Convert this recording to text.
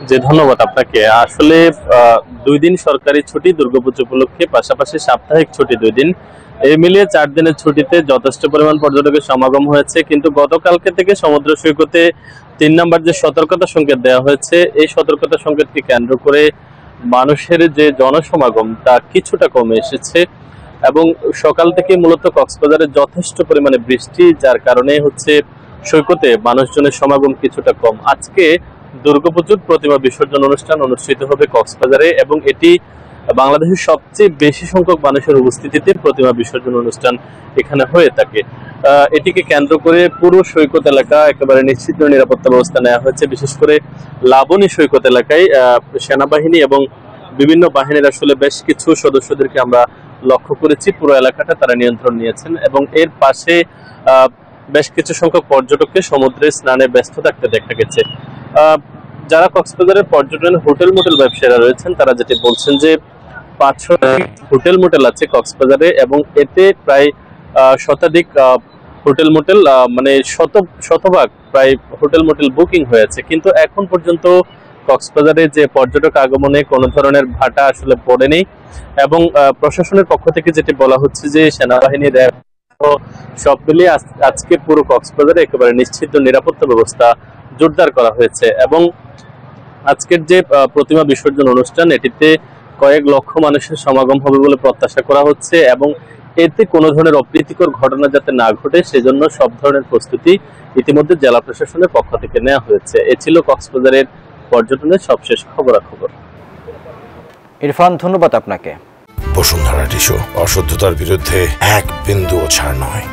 জি, ধন্যবাদ আপনাকে। আসলে ২ দিন সরকারি ছুটি দুর্গাপূজা উপলক্ষে, পাশাপাশি সাপ্তাহিক ছুটি ২ দিন। এই মিলিয়ে ৪ দিনের ছুটিতে যথেষ্ট পরিমাণ পর্যটকের সমাগম হয়েছে। কিন্তু গতকালকে থেকে সমুদ্র সৈকতে ৩ নাম্বার যে সতর্কতা সংকেত দেওয়া হয়েছে, এই সতর্কতা সংকেতকে কেন্দ্র করে মানুষের যে জনসমাগম তা কিছুটা কমে এসেছে এবং সকাল থেকে মূলত কক্সবাজারে যথেষ্ট পরিমাণে বৃষ্টি, যার কারণে হচ্ছে সৈকতে মানুষজনের সমাগম কিছুটা কম। আজকে দুর্গাপুজোর প্রতিমা বিসর্জন অনুষ্ঠান অনুষ্ঠিত হবে কক্সবাজারে এবং এটি বাংলাদেশের সবচেয়ে বেশি সংখ্যক মানুষের উপস্থিতিতে প্রতিমা বিসর্জন অনুষ্ঠান এখানে হয়ে থাকে। এটিকে কেন্দ্র করে পুরো সৈকত এলাকা একেবারে নিশ্চিত নিরাপত্তা ব্যবস্থা নেওয়া হয়েছে। বিশেষ করে লাবণী সৈকত এলাকায় সেনাবাহিনী এবং বিভিন্ন বাহিনীর আসলে বেশ কিছু সদস্যদেরকে আমরা লক্ষ্য করেছি। পুরো এলাকাটা তারা নিয়ন্ত্রণ নিয়েছেন এবং এর পাশে বেশ কিছু সংখ্যক পর্যটককে সমুদ্রে স্নানে ব্যস্ত থাকতে দেখা গেছে। যারা কক্সবাজারের পর্যটন হোটেল মোটেল ব্যবসায়ীরা রয়েছেন তারা যেটি বলছেন যে ৫০০ হোটেল মোটেল আছে কক্সবাজারে এবং এতে প্রায় শতাধিক হোটেল মোটেল মানে শতভাগ প্রায় হোটেল মোটেল বুকিং হয়েছে, কিন্তু এখন পর্যন্ত কক্সবাজারে যে পর্যটক আগমনে কোনো ধরনের ভাটা আসলে পড়েনি এবং প্রশাসনের পক্ষ থেকে যেটি বলা হচ্ছে যে সেনাবাহিনীর সব মিলিয়ে আজকে পুরো কক্সবাজারে একেবারে নিশ্চিত নিরাপত্তা ব্যবস্থা জোরদার করা হয়েছে এবং আজকের যে প্রতিমা বিসর্জন অনুষ্ঠান এটিতে কয়েক লক্ষ মানুষের সমাগম হবে বলে প্রত্যাশা করা হচ্ছে এবং এতে কোনো ধরনের অপ্রীতিকর ঘটনা যাতে না ঘটে সেজন্য সব ধরনের প্রস্তুতি ইতিমধ্যে জেলা প্রশাসনের পক্ষ থেকে নেওয়া হয়েছে। এ ছিল কক্সবাজারের পর্যটনের সবশেষ খবরাখবর। ইরফান, ধন্যবাদ আপনাকে। বসুন্ধরা টিস্যু, অশুদ্ধতার বিরুদ্ধে এক বিন্দুও ছাড় নয়।